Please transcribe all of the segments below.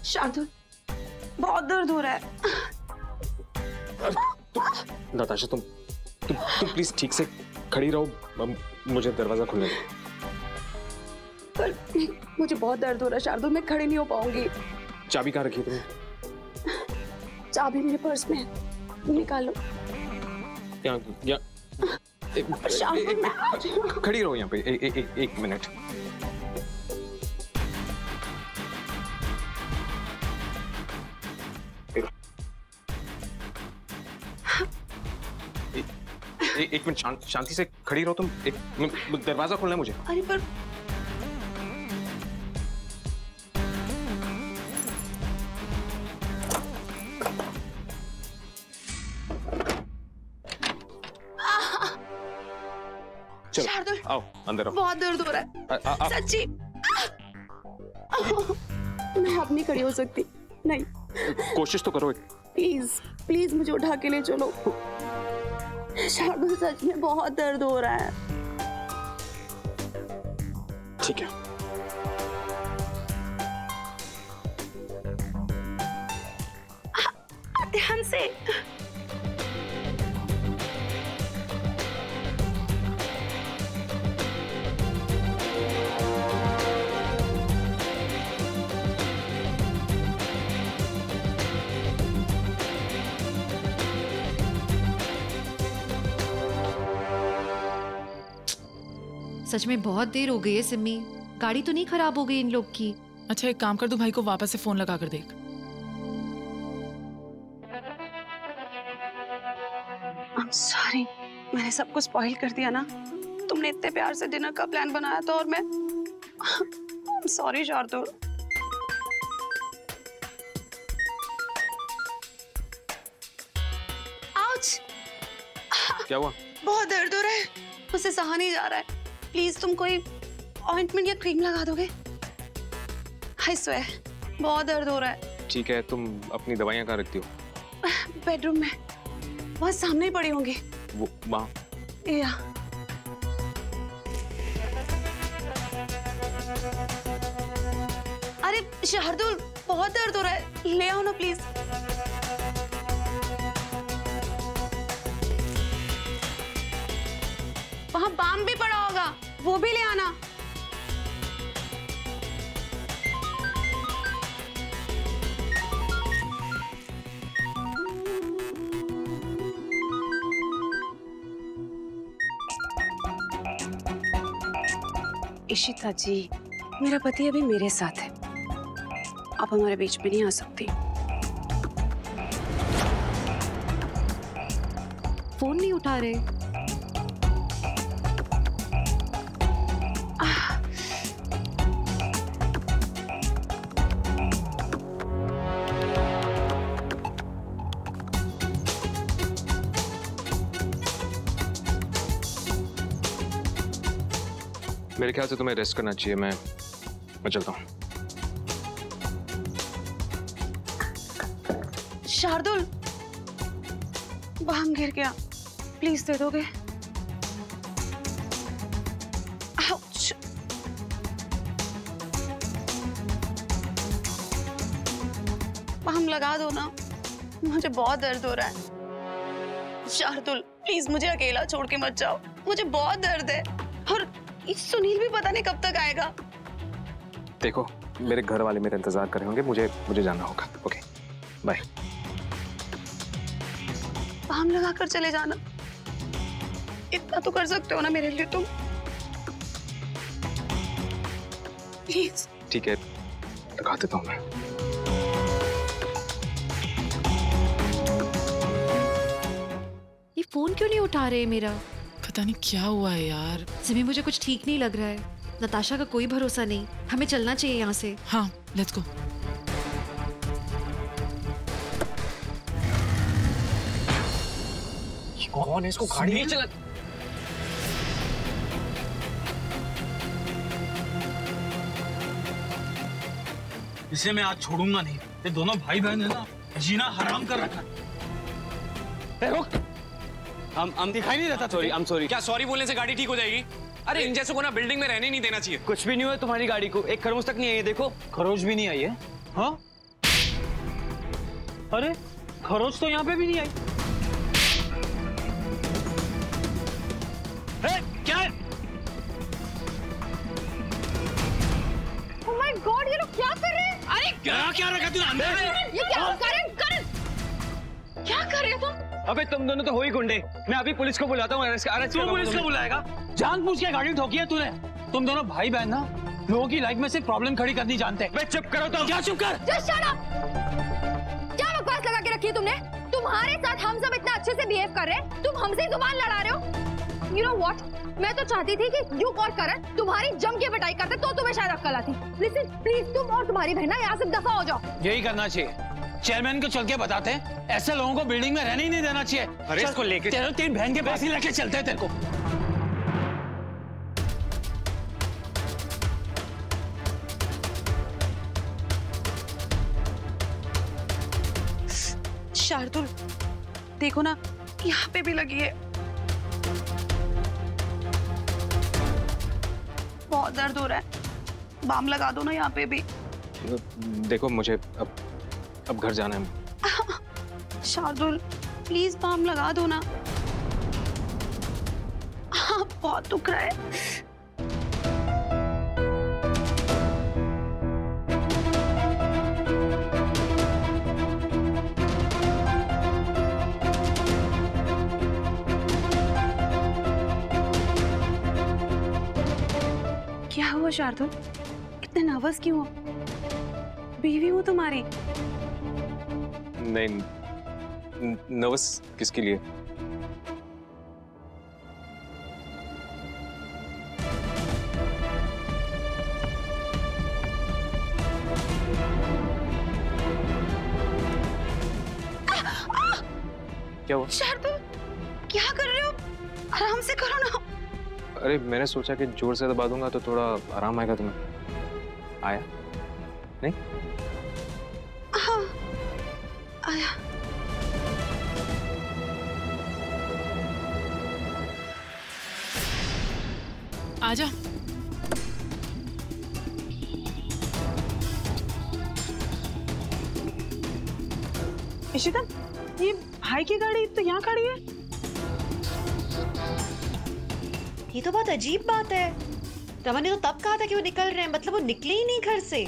शार्दुल, बहुत दर्द हो रहा है। नताशा तुम प्लीज ठीक से खड़ी रहो, मुझे दरवाजा खुलने दो। पर मुझे बहुत दर्द हो रहा है शार्दुल, मैं खड़ी नहीं हो पाऊंगी। चाबी कहाँ रखी है तुमने? चाबी मेरे पर्स में है, निकालो। यहाँ खड़ी रहो यहाँ पे, एक मिनट। एक मिनट शांति से खड़ी रहो तुम। दरवाजा खोलना है मुझे। अरे पर शार्दुल, आओ अंदर आओ। बहुत दर्द हो रहा है सच्ची। मैं अब नहीं खड़ी हो सकती, नहीं। कोशिश तो करो। प्लीज प्लीज मुझे उठा के ले चलो। शार्दुल सच में बहुत दर्द हो रहा है। ठीक है। ध्यान से। सच में बहुत देर हो गई है सिम्मी, गाड़ी तो नहीं खराब हो गई इन लोग की? अच्छा एक काम कर, तू भाई को वापस से फोन लगा कर देख। सॉरी, मैंने सब कुछ स्पॉइल कर दिया ना। तुमने इतने प्यार से डिनर का प्लान बनाया था और मैं सॉरी शार्दुल। आउच! क्या हुआ? बहुत दर्द हो रहा है, मुझसे सहा नहीं जा रहा है। प्लीज तुम कोई ऑइंटमेंट या क्रीम लगा दोगे? आई स्वेयर बहुत दर्द हो रहा है। ठीक है, तुम अपनी दवाइयाँ कहाँ रखती हो? बेडरूम में, वहाँ सामने ही पड़ी होंगी। वो वहाँ? या अरे शार्दुल बहुत दर्द हो रहा है, ले आओ ना प्लीज। वहाँ बाम भी पड़ा होगा, वो भी ले आना। इशिता जी, मेरा पति अभी मेरे साथ है, आप हमारे बीच में नहीं आ सकती। फोन नहीं उठा रहे। मेरे ख्याल से तुम्हें रेस्ट करना चाहिए। मैं चलता हूँ। शार्दुल, बाम गिर गया, प्लीज दे दोगे? आउच! बाम लगा दो ना, मुझे बहुत दर्द हो रहा है। शार्दुल प्लीज मुझे अकेला छोड़ के मत जाओ, मुझे बहुत दर्द है। और सुनील भी पता नहीं कब तक आएगा। देखो मेरे घर वाले मेरे इंतजार कर रहे होंगे, मुझे जाना होगा। Okay bye. बाम लगा कर चले जाना, इतना तो कर सकते हो ना मेरे लिए तुम, प्लीज। ठीक है, लगा देता हूँ मैं। ये फोन क्यों नहीं उठा रहे मेरा? पता नहीं क्या हुआ है यार। सिमी मुझे कुछ ठीक नहीं लग रहा है। नताशा का कोई भरोसा नहीं, हमें चलना चाहिए यहाँ से। हाँ लेट्स गो। कौन है? इसको गाड़ी नहीं चला। इसे मैं आज छोड़ूंगा नहीं। ये दोनों भाई बहन है ना, जीना हराम कर रखा है। रुक, हम दिखाई नहीं देता। Sorry, I am sorry. क्या सॉरी बोलने से गाड़ी ठीक हो जाएगी? अरे इन जैसों को ना बिल्डिंग में रहने नहीं देना चाहिए। कुछ भी नहीं हुआ तुम्हारी गाड़ी को, एक खरोंच तक नहीं आई है। देखो खरोच भी नहीं आई है। हाँ अरे खरोच तो यहाँ पे भी नहीं आई। क्या है? Oh my God, ये लोग क्या कर रहे हैं? अरे क्या रखा तूने अंदर में? ये क्या करण क्या कर रहे हो तुम? अबे तुम दोनों तो हो ही गुंडे। मैं अभी पुलिस को बुलाता हूँ। तू पुलिस को बुलाएगा? जानबूझ के गाड़ी ठोकी है तूने। तुम दोनों भाई बहन ना लोगों की लाइफ में से प्रॉब्लम खड़ी करनी जानते हैं। चुप करो तुम। क्या चुप कर? Just shut up! क्या बकवास लगा के रखी है तुमने? तुम्हारे साथ हम सब इतना अच्छे से बिहेव कर रहे हैं, तुम हमसे जुबान लड़ा रहे हो। You know what? मैं तो चाहती थी कि यू और करण तुम्हारी जम के पिटाई करते तो तुम्हें शायद अक्ल आती। Listen, please, तुम और तुम्हारी बहन ना यहाँ से दफा हो जाओ। यही करना चाहिए। चेयरमैन को चल के बताते हैं, ऐसे लोगों को बिल्डिंग में रहने ही नहीं देना चाहिए। अरे इसको लेके तेरी बहन के पास ही लेके चलते हैं तेरे को। शार्दुल, देखो ना, यहाँ पे भी लगी है। बहुत दर्द हो रहा है, बाम लगा दो ना यहाँ पे भी। देखो मुझे अब घर जाना है। शार्दुल, प्लीज बाम लगा दो ना। हाँ, बहुत दुख रहा है। क्या हुआ शार्दुल? इतने नर्वस क्यों हो? बीवी हूँ तुम्हारी। नहीं, नर्वस किसके लिए? क्या हुआ? शार्दुल, क्या कर रहे हो? आराम से करो ना। अरे मैंने सोचा कि जोर से दबा दूंगा तो थोड़ा आराम आएगा तुम्हें। आया नहीं? हाँ, आया। आजा। इशिता, ये भाई की गाड़ी तो यहाँ खड़ी है। ये तो बहुत अजीब बात है। रमन ने तो तब कहा था कि वो निकल रहे हैं, मतलब वो निकले ही नहीं घर से।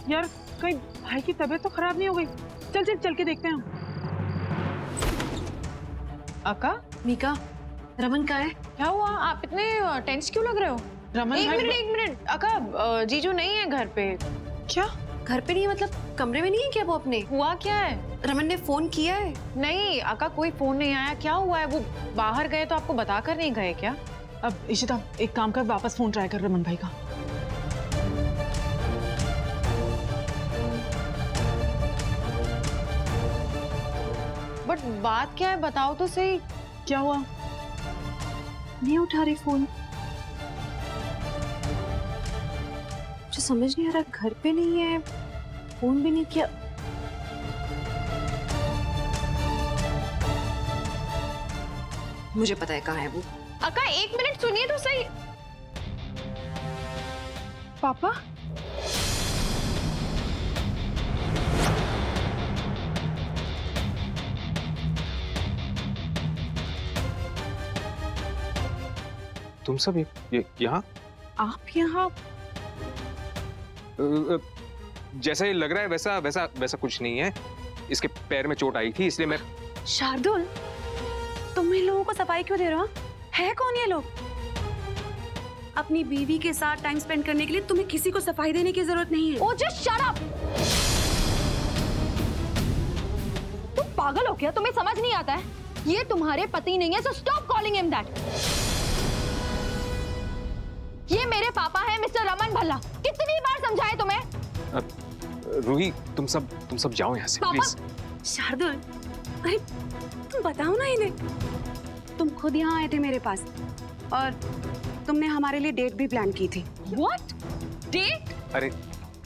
यार कहीं भाई की तबीयत तो खराब नहीं हो गई? चल के देखते हैं हम। अक्का, मीका, रमन कहाँ है? क्या हुआ? आप इतने टेंस क्यों लग रहे हो? रमन एक भाई मिनट अक्का, जीजू नहीं है घर पे। क्या? घर पे नहीं है मतलब कमरे में नहीं है क्या वो अपने? हुआ क्या है? रमन ने फोन किया है? नहीं अक्का, कोई फोन नहीं आया। क्या हुआ है? वो बाहर गए तो आपको बता कर नहीं गए क्या? अब इशिता एक काम कर, वापस फोन ट्राई कर रमन भाई का। बट बात क्या है, बताओ तो सही। क्या हुआ? नहीं उठा रही फोन। मुझे समझ नहीं आ रहा, घर पे नहीं है, फोन भी नहीं किया। मुझे पता है कहाँ है वो। अक्का एक मिनट सुनिए तो सही। पापा? तुम सब ये यहाँ? आप यहाँ? जैसा ये लग रहा है वैसा वैसा वैसा कुछ नहीं है। इसके पैर में चोट आई थी इसलिए मैं। शार्दुल, तुम इन लोगों को सफाई क्यों दे रहे हो? है कौन ये लोग? अपनी बीवी के साथ टाइम स्पेंड करने के लिए तुम्हें किसी को सफाई देने की जरूरत नहीं है। ओ जस्ट शट अप। तुम पागल हो क्या? तुम्हें समझ नहीं आता है? ये तुम्हारे पति नहीं है, so stop calling him that. ये मेरे पापा है, मिस्टर रमन भल्ला। कितनी बार समझाए तुम्हें? रूही, तुम सब जाओ यहाँ से प्लीज। शार्दुल, अरे तुम बताओ ना इन्हें। तुम खुद यहाँ आए थे मेरे पास और तुमने हमारे लिए डेट भी प्लान की थी। What? डेट? अरे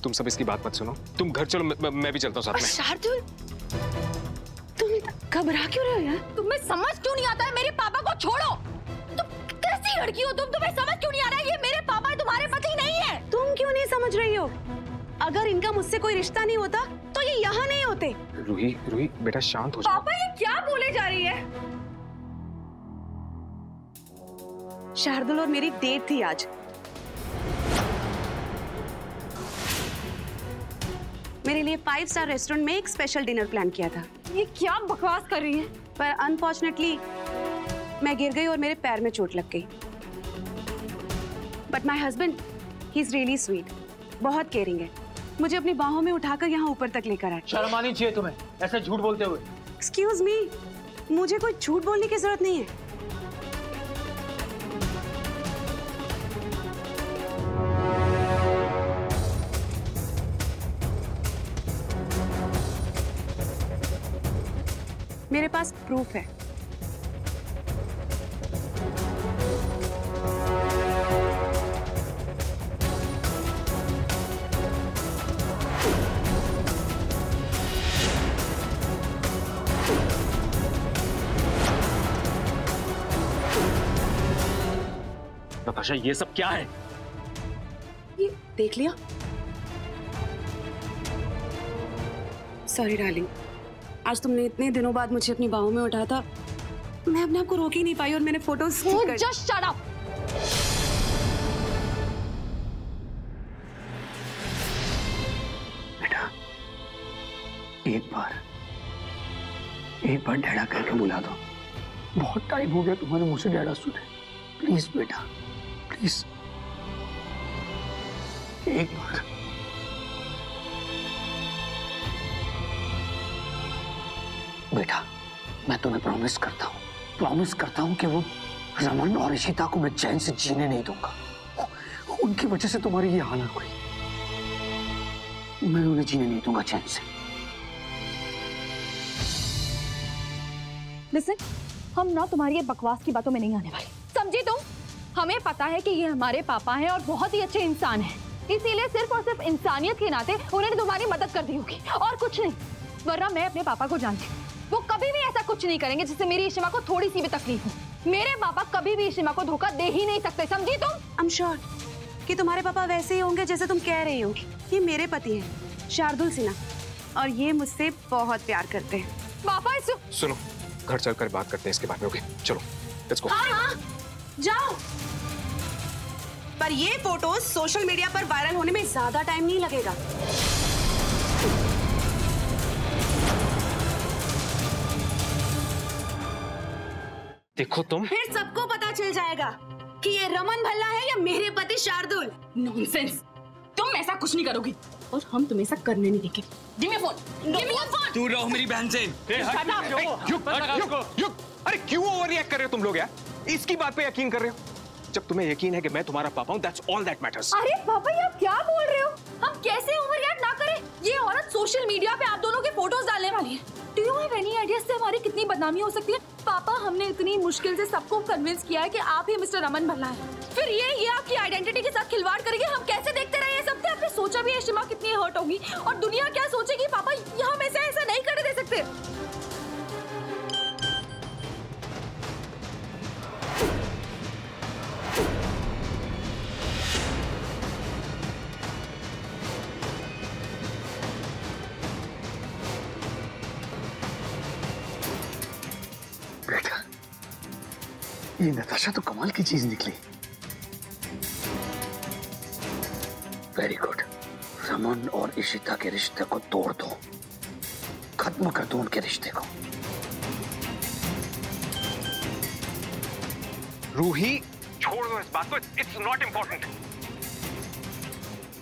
तुम सब इसकी बात मत सुनो, तुम घर चलो, मैं भी चलता हूँ साथ में। शार्दुल, तुम घबरा क्यों रहे हो यार? तुम्हें समझ क्यों नहीं आता है? मेरे पापा को छोड़ो। तुम कैसी लड़की हो तुम? तुम्हें समझ क्यों नहीं आ रहा है? ये मेरे पापा तुम्हारे पति नहीं है। तुम क्यों नहीं समझ रही हो? अगर इनका मुझसे कोई रिश्ता नहीं होता तो ये यहाँ नहीं होते। रूही रूही बेटा शांत हो जा। पापा ये क्या बोले जा रही है? शार्दुल और मेरी डेट थी आज। मेरे लिए 5 स्टार रेस्टोरेंट में एक स्पेशल डिनर प्लान किया था। ये क्या बकवास कर रही है? पर अनफॉर्चुनेटली मैं गिर गई और मेरे पैर में चोट लग गई। But my husband he is really sweet, बहुत केयरिंग है। मुझे अपनी बाहों में उठाकर यहाँ ऊपर तक लेकर आए। शर्म आनी चाहिए तुम्हें ऐसे झूठ बोलते हुए। एक्सक्यूज मी, मुझे कोई झूठ बोलने की जरूरत नहीं है। मेरे पास प्रूफ है। नताशा ये सब क्या है? ये देख लिया? सॉरी डार्लिंग, आज तुमने इतने दिनों बाद मुझे अपनी बाहों में उठाया था, मैं अपने आप को रोक ही नहीं पाई और मैंने फोटोज क्लिक कर। Just shut up. बेटा एक बार डैडा कह के बुला दो। बहुत टाइम हो गया तुम्हारे मुंह से डैडा सुने। प्लीज बेटा प्लीज एक बार। बेटा मैं तुम्हें प्रॉमिस करता हूँ कि वो रमन और इशिता को मैं चैन से जीने नहीं दूंगा। उनकी वजह से तुम्हारी ये हालत हुई। मैं उन्हें जीने नहीं दूंगा चैन से। लिसन, हम ना तुम्हारी ये बकवास की बातों में नहीं आने वाले, समझी तुम? हमें पता है कि ये हमारे पापा हैं और बहुत ही अच्छे इंसान हैं, इसीलिए सिर्फ और सिर्फ इंसानियत के नाते उन्होंने तुम्हारी मदद कर दी होगी और कुछ नहीं। वरना मैं अपने पापा को जानती हूँ, वो कभी भी ऐसा कुछ नहीं करेंगे जिससे मेरी इशिमा को थोड़ी सी भी तकलीफ हो। मेरे पापा कभी भी इशिमा को धोखा दे ही नहीं सकते, समझी तुम? आई एम श्योर कि तुम्हारे पापा वैसे ही होंगे जैसे तुम कह रही हो। ये मेरे पति हैं, शार्दुल सिन्हा, और ये मुझसे बहुत प्यार करते हैं। पापा सुनो, घर चलकर बात करते हैं इसके बारे में। ओके चलो लेट्स गो। हाँ जाओ, पर ये फोटोज सोशल मीडिया पर वायरल होने में ज्यादा टाइम नहीं लगेगा। देखो तुम, फिर सबको पता चल जाएगा कि ये रमन भल्ला है या मेरे पति शार्दुल। नॉनसेंस, तुम ऐसा कुछ नहीं करोगी और हम तुम्हें ऐसा करने नहीं देंगे। Give me phone, give me phone. दूर रहो मेरी बहन से। अरे क्यों ओवर रिएक्ट कर रहे हो तुम लोग यार? इसकी बात पे यकीन कर रहे हो? जब तुम्हें यकीन है कि मैं तुम्हारा पापा हूं, that's all that matters। अरे पापा ये आप क्या बोल रहे हो? हम कैसे ओवररिएक्ट ना करें? ये औरत सोशल मीडिया पे आप दोनों के फोटोज डालने वाली है। Do you have any idea से हमारी कितनी बदनामी हो सकती है? पापा हमने इतनी मुश्किल से सबको कन्विंस किया है कि आप ही मिस्टर रमन भल्ला है, फिर ये आपकी आइडेंटिटी के साथ खिलवाड़ करेंगे। हम कैसे देखते रहे ये सब? आपने सोचा भी है शिमा कितनी हर्ट होगी और दुनिया क्या सोचेगी? पापा हम ऐसा नहीं करने दे सकते। बेटा ये नताशा तो कमाल की चीज निकली। Very good. रमन और इशिता के रिश्ते को तोड़ दो, खत्म कर दो उनके रिश्ते को। रूही छोड़ दो इस बात को, it's not important.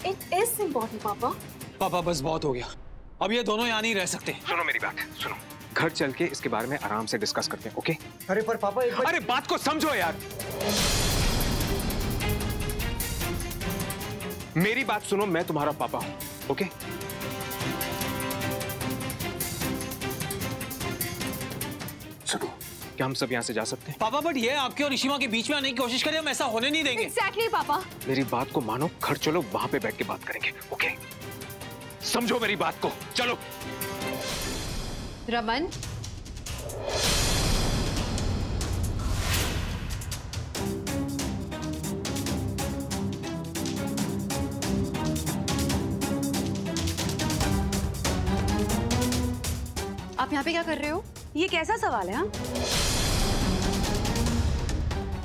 It is important पापा। पापा बस बहुत हो गया, अब ये दोनों यहाँ नहीं रह सकते। सुनो मेरी बात, सुनो, घर चल के इसके बारे में आराम से डिस्कस करते हैं। ओके? अरे पर पापा एक बार... अरे बात को समझो यार, मेरी बात सुनो, मैं तुम्हारा पापा हूं। ओके? सुनो, क्या हम सब यहाँ से जा सकते हैं? पापा बट ये आपके और इशिमा के बीच में आने की कोशिश करें, हम ऐसा होने नहीं देंगे। Exactly, पापा। मेरी बात को मानो, घर चलो, वहां पे बैठ के बात करेंगे। ओके? समझो मेरी बात को, चलो। रमन, आप यहाँ पे क्या कर रहे हो? ये कैसा सवाल है? हाँ,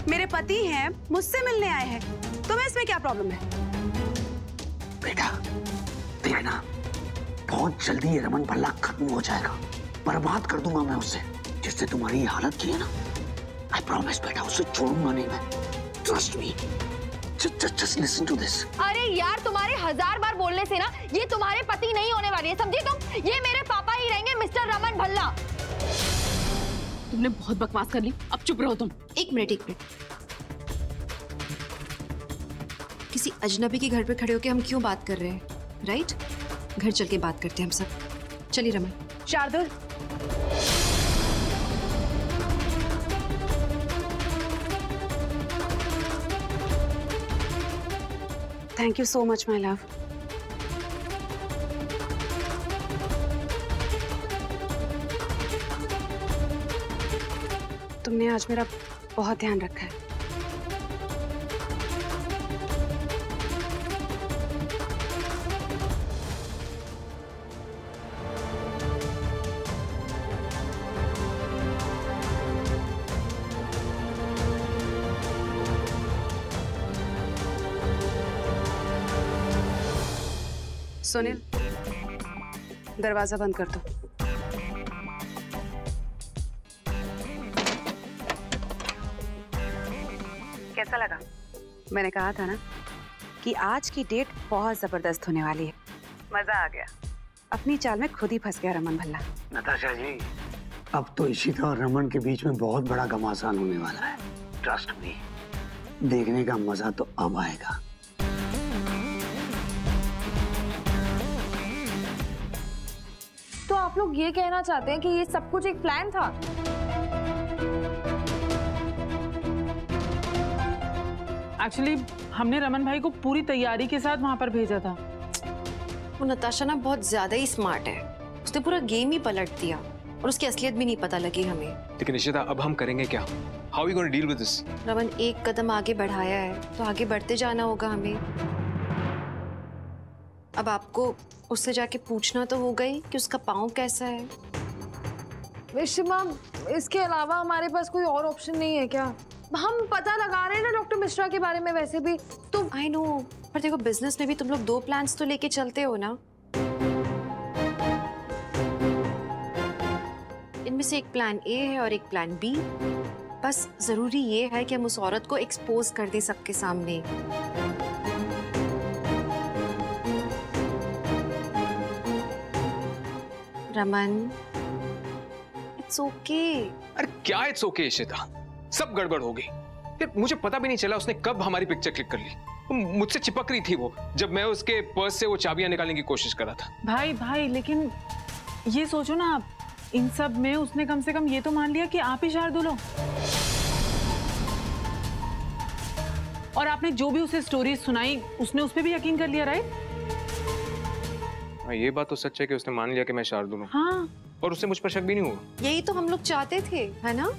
मेरे पति हैं, मुझसे मिलने आए हैं, तुम्हें इसमें क्या प्रॉब्लम है? बेटा देखना, बहुत जल्दी ये रमन भल्ला खत्म हो जाएगा, बर्बाद कर दूंगा मैं उसे। जिससे तुम्हारी ये हालत की है ना, आई प्रॉमिस बेटा, उसे छोड़ूंगा नहीं मैं। Trust me, just listen to this. अरे यार, तुम्हारे 1000 बार बोलने से ना ये तुम्हारे पति नहीं होने वाली है, समझी तुम? ये मेरे पापा ही रहेंगे, मिस्टर रमन भल्ला। तुमने बहुत बकवास कर ली, अब चुप रहो तुम। एक मिनट। किसी अजनबी के घर पे खड़े होके हम क्यों बात कर रहे हैं, राइट? घर चल के बात करते हैं हम सब। चलिए Raman. Shardul, thank you so much my love. तुमने आज मेरा बहुत ध्यान रखा है। सुनील, दरवाजा बंद कर दो। कैसा लगा? मैंने कहा था ना कि आज की डेट बहुत जबरदस्त होने वाली है। मजा आ गया। अपनी चाल में खुद ही फंस गया रमन भल्ला। नताशा जी, अब तो इशिता और रमन के बीच में बहुत बड़ा घमासान होने वाला है। ट्रस्ट मी, देखने का मजा तो अब आएगा। तो आप लोग ये कहना चाहते हैं कि ये सब कुछ एक प्लान था? एक्चुअली हमने रमन भाई को पूरी तैयारी के साथ वहां पर भेजा था। वो नताशा ना बहुत ज्यादा ही स्मार्ट है, उसने पूरा गेम ही पलट दिया और उसकी असलियत भी नहीं पता लगी हमें। लेकिन इशिता, अब हम करेंगे क्या? How we gonna deal with this? Raman एक कदम आगे बढ़ाया है तो आगे बढ़ते जाना होगा हमें। अब आपको उससे जाके पूछना तो होगा ही कि उसका पाँव कैसा है। विश्वा, इसके अलावा हमारे पास कोई और ऑप्शन नहीं है क्या? हम पता लगा रहे हैं ना डॉक्टर मिश्रा के बारे में वैसे भी। तो आई नो, पर देखो बिजनेस में भी तुम लोग 2 प्लान्स तो लेके चलते हो ना। इनमें से एक प्लान ए है और एक प्लान बी। बस जरूरी ये है कि हम उस औरत को एक्सपोज कर दें सबके सामने। Raman, it's okay. अरे क्या इट्स ओके इशिता? सब गड़बड़ हो गई यार। मुझे पता भी नहीं चला उसने कब हमारी पिक्चर क्लिक कर ली। मुझसे चिपक रही थी वो, जब मैं उसके पर्स से वो चाबियां निकालने की कोशिश कर रहा था। भाई लेकिन ये सोचो ना आप, इन सब में उसने कम से कम ये तो मान लिया कि आप ही शार्दुल हो। और आपने जो भी उसे स्टोरी सुनाई उसने उस पर भी यकीन कर लिया, राइट? हाँ, ये बात तो सच है कि उसने मान लिया कि मैं शार्दुल हूँ। हाँ, और उससे मुझ पर शक भी नहीं हुआ। यही तो हम लोग चाहते थे, है ना?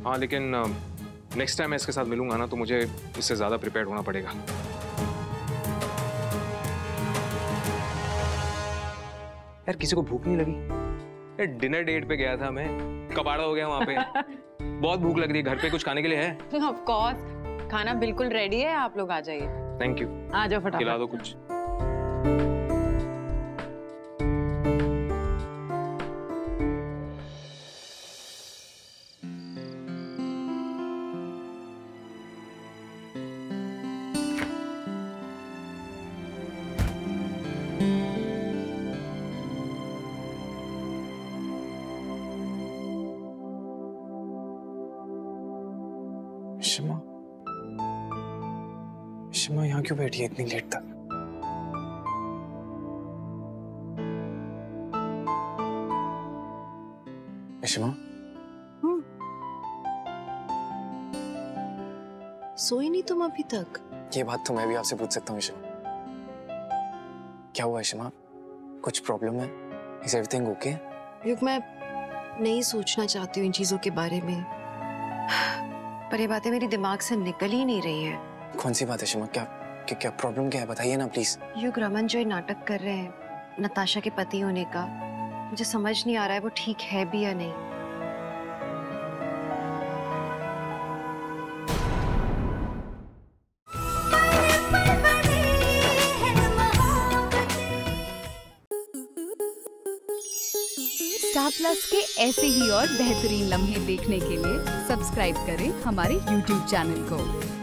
हाँ, लेकिन नेक्स्ट टाइम मैं इसके साथ मिलूंगा ना तो मुझे इससे ज्यादा प्रिपेयर्ड होना पड़ेगा। यार किसी को भूख नहीं लगी? यार डिनर डेट पे गया था मैं, कबाड़ा हो गया वहां पे। बहुत भूख लग रही है। घर पे कुछ खाने के लिए है? ऑफ कोर्स, खाना बिल्कुल रेडी है, आप लोग आ जाइए। Thank you. आ जाओ फटाफट। खिला दो कुछ। शिमा यहाँ क्यों बैठी है इतनी लेट तक? शिमा, सोई नहीं तुम अभी तक? ये बात तो मैं भी आपसे पूछ सकता हूँ शिमा। क्या हुआ शिमा? कुछ प्रॉब्लम है? Is everything okay? युग, मैं नहीं सोचना चाहती हूँ इन चीजों के बारे में, पर ये बातें मेरे दिमाग से निकल ही नहीं रही है। कौन सी बात है शिमा? क्या क्या प्रॉब्लम क्या है बताइए ना प्लीज। युग रमन जो ये नाटक कर रहे हैं नताशा के पति होने का, मुझे समझ नहीं आ रहा है वो ठीक है भी या नहीं। स्टार प्लस के ऐसे ही और बेहतरीन लम्हे देखने के लिए सब्सक्राइब करें हमारे YouTube चैनल को।